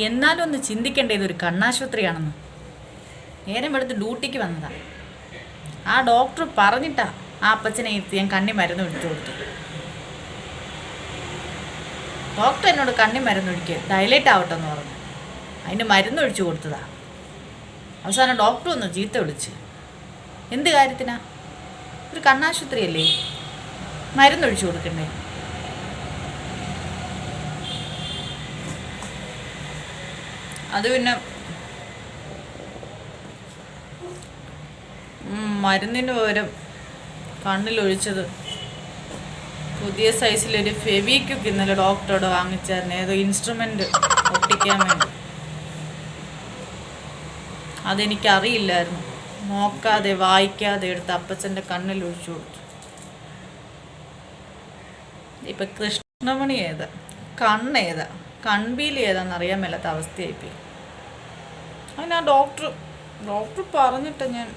എന്നാലും ഒന്ന് ചിന്തിക്കേണ്ട ഇതൊരു കണ്ണാശുപത്രിയാണെന്ന്. നേരം വെളുത്ത് ഡ്യൂട്ടിക്ക് വന്നതാ. ആ ഡോക്ടർ പറഞ്ഞിട്ടാ ആ അപ്പച്ചനെ ഇരുത്തി ഞാൻ കണ്ണി മരുന്ന് ഒഴിച്ചു കൊടുത്തു. ഡോക്ടർ എന്നോട് കണ്ണി മരുന്ന് ഒഴിക്കുക ഡയലേറ്റ് ആവട്ടെ എന്ന് പറഞ്ഞു. അതിന് മരുന്ന് ഒഴിച്ചു കൊടുത്തതാ. അവസാനം ഡോക്ടർ ഒന്ന് ചീത്ത വിളിച്ച്. എന്ത് കാര്യത്തിനാ? ഒരു കണ്ണാശുപത്രിയല്ലേ, മരുന്നൊഴിച്ചു കൊടുക്കണ്ടേ? അത് പിന്നെ മരുന്നിന് പകരം കണ്ണിലൊഴിച്ചത് പുതിയ സൈസിലൊരു ഫെവിക്വിക്ക് ഇന്നലെ ഡോക്ടറോട് വാങ്ങിച്ചായിരുന്നു, ഏതോ ഇൻസ്ട്രുമെൻ്റ് ഒട്ടിക്കാൻ വേണ്ടി. അതെനിക്കറിയില്ലായിരുന്നു. നോക്കാതെ വായിക്കാതെ എടുത്ത് അപ്പച്ചൻ്റെ കണ്ണിൽ ഒഴിച്ചു കൊടുത്തു. ഇപ്പം കൃഷ്ണമണി ഏതാ, കണ്ണേതാ, കൺപീലി ഏതാന്ന് അറിയാൻ മേലാത്ത അവസ്ഥയായിപ്പോയി. അതിന് ആ ഡോക്ടർ പറഞ്ഞിട്ട് ഞാൻ